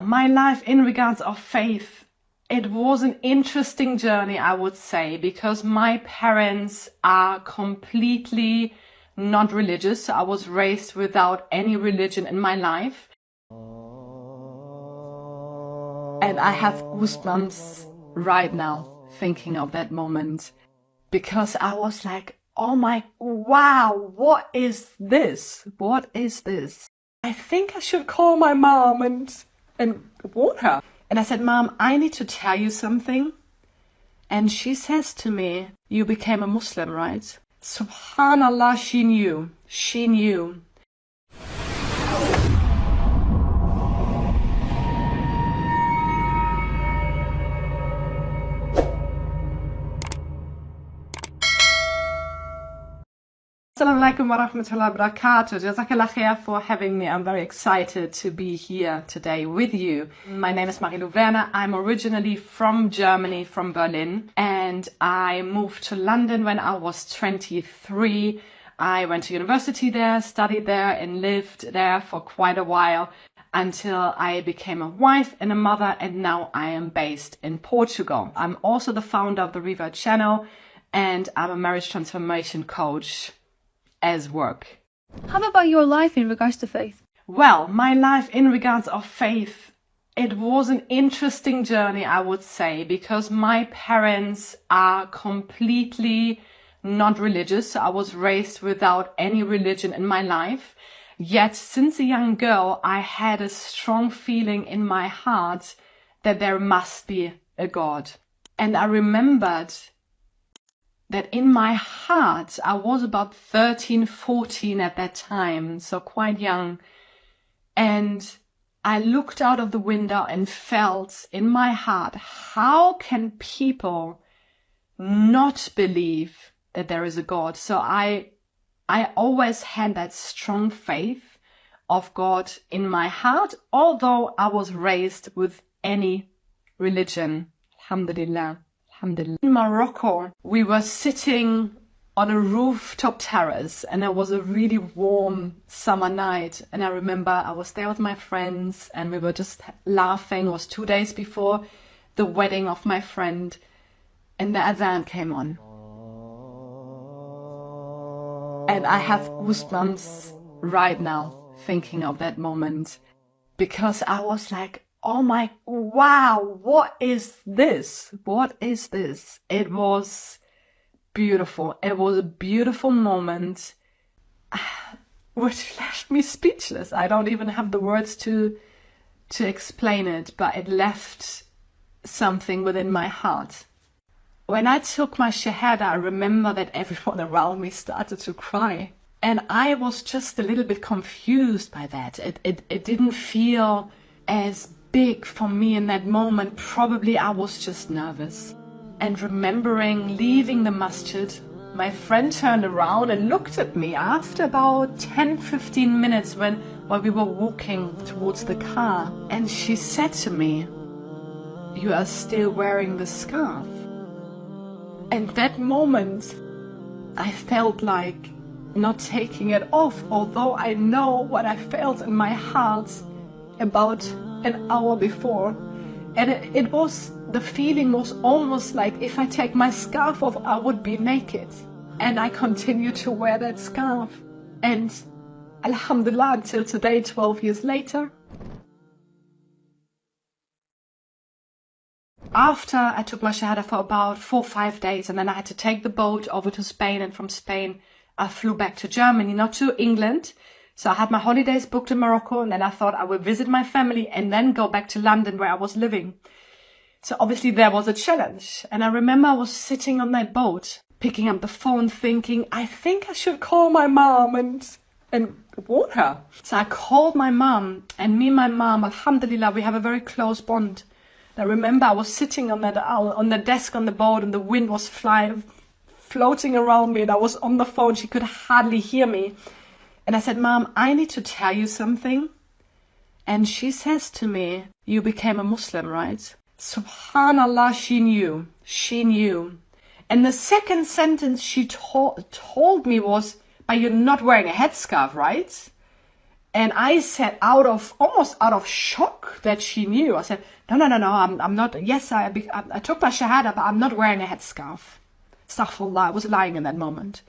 my life in regards of faith, it was an interesting journey, I would say, because my parents are completely not religious. So I was raised without any religion in my life. And I have goosebumps right now thinking of that moment, because I was like, oh my, wow, what is this? What is this? I think I should call my mom and warn her. And I said, Mom, I need to tell you something. And she says to me, you became a Muslim, right? Subhanallah, she knew. She knew. Assalamu alaikum wa rahmatullahi wa barakatuh. Jazakallah khair for having me. I'm very excited to be here today with you. My name is Luwernher. I'm originally from Germany, from Berlin, and I moved to London when I was 23. I went to university there, studied there, and lived there for quite a while until I became a wife and a mother, and now I am based in Portugal. I'm also the founder of the Revert channel, and I'm a marriage transformation coach as work. How about your life in regards to faith? Well, my life in regards of faith, it was an interesting journey, I would say, because my parents are completely not religious. So I was raised without any religion in my life. Yet, since a young girl, I had a strong feeling in my heart that there must be a God. And I remembered that in my heart, I was about 13, 14 at that time, so quite young. And I looked out of the window and felt in my heart, how can people not believe that there is a God? So I always had that strong faith of God in my heart, although I was raised with any religion. Alhamdulillah. In Morocco, we were sitting on a rooftop terrace, and it was a really warm summer night. And I remember I was there with my friends and we were just laughing. It was 2 days before the wedding of my friend, and the adhan came on. And I have goosebumps right now thinking of that moment, because I was like, oh my, wow, what is this? What is this? It was beautiful. It was a beautiful moment, which left me speechless. I don't even have the words to explain it, but it left something within my heart. When I took my shahada, I remember that everyone around me started to cry. And I was just a little bit confused by that. It didn't feel as big for me in that moment. Probably I was just nervous. And remembering leaving the masjid, my friend turned around and looked at me after about 10-15 minutes when we were walking towards the car, and she said to me, you are still wearing the scarf. And that moment I felt like not taking it off, although I know what I felt in my heart about an hour before. And it was, the feeling was almost like if I take my scarf off, I would be naked. And I continued to wear that scarf. And alhamdulillah, until today, 12 years later. After I took my shahada for about 4 or 5 days, and then I had to take the boat over to Spain, and from Spain I flew back to Germany, not to England. So I had my holidays booked in Morocco, and then I thought I would visit my family and then go back to London where I was living. So obviously there was a challenge. And I remember I was sitting on that boat, picking up the phone, thinking, I think I should call my mom and warn her. So I called my mom, and me and my mom, alhamdulillah, we have a very close bond. And I remember I was sitting on the desk on the boat, and the wind was floating around me, and I was on the phone. She could hardly hear me. And I said, Mom, I need to tell you something. And she says to me, you became a Muslim, right? Subhanallah, she knew. She knew. And the second sentence she told me was, but you're not wearing a headscarf, right? And I said, almost out of shock that she knew, I said, no, I'm not, yes, I took my shahada, but I'm not wearing a headscarf. Astaghfirullah, I was lying in that moment.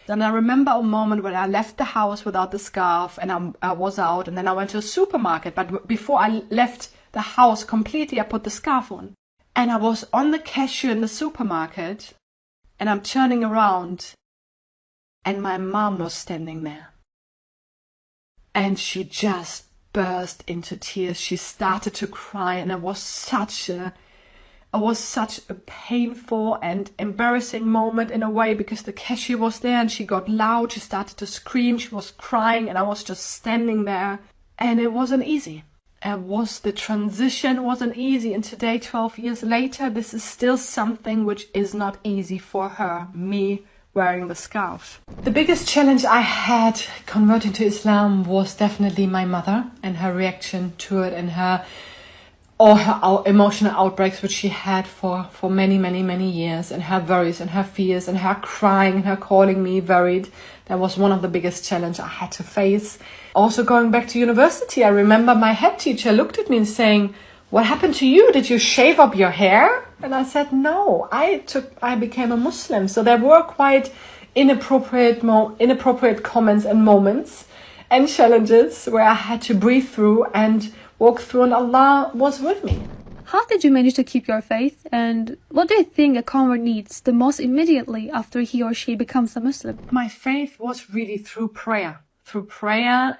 Then I remember a moment when I left the house without the scarf, and I was out, and then I went to a supermarket, but before I left the house completely, I put the scarf on. And I was on the cashier in the supermarket, and I'm turning around, and my mom was standing there. And she just burst into tears. She started to cry, and it was such a painful and embarrassing moment in a way, because the cashier was there and she got loud. She started to scream. She was crying, and I was just standing there, and it wasn't easy. The transition wasn't easy, and today, 12 years later, this is still something which is not easy for her, me wearing the scarf. The biggest challenge I had converting to Islam was definitely my mother and her reaction to it, and her emotional outbreaks which she had for many years, and her worries and her fears and her crying and her calling me worried. That was one of the biggest challenges I had to face. Also, going back to university, I remember my head teacher looked at me and saying, "What happened to you? Did you shave up your hair?" And I said, "No, I became a Muslim." So there were quite inappropriate comments and moments and challenges where I had to breathe through and walk through, and Allah was with me. How did you manage to keep your faith, and what do you think a convert needs the most immediately after he or she becomes a Muslim? My faith was really through prayer,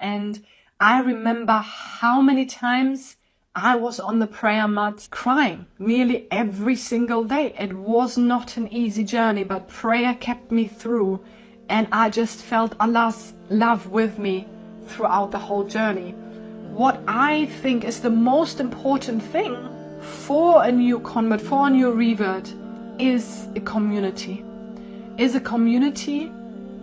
and I remember how many times I was on the prayer mat crying nearly every single day. It was not an easy journey, but prayer kept me through, and I just felt Allah's love with me throughout the whole journey. What I think is the most important thing for a new convert, for a new revert, is a community. Is a community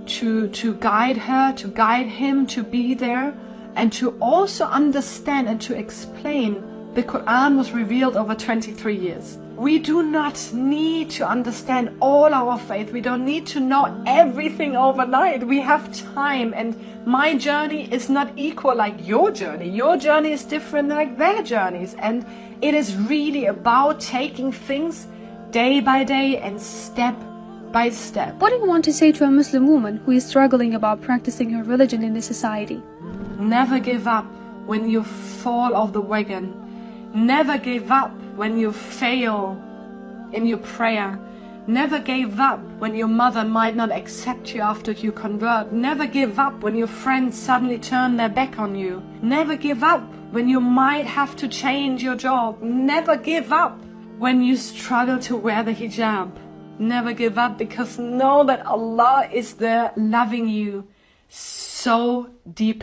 to guide her, to guide him, to be there, and to also understand and to explain. The Quran was revealed over 23 years. We do not need to understand all our faith. We don't need to know everything overnight. We have time, and my journey is not equal like your journey. Your journey is different like their journeys, and it is really about taking things day by day and step by step. What do you want to say to a Muslim woman who is struggling about practicing her religion in this society? Never give up when you fall off the wagon. Never give up when you fail in your prayer. Never give up when your mother might not accept you after you convert. Never give up when your friends suddenly turn their back on you. Never give up when you might have to change your job. Never give up when you struggle to wear the hijab. Never give up, because know that Allah is there loving you so deeply.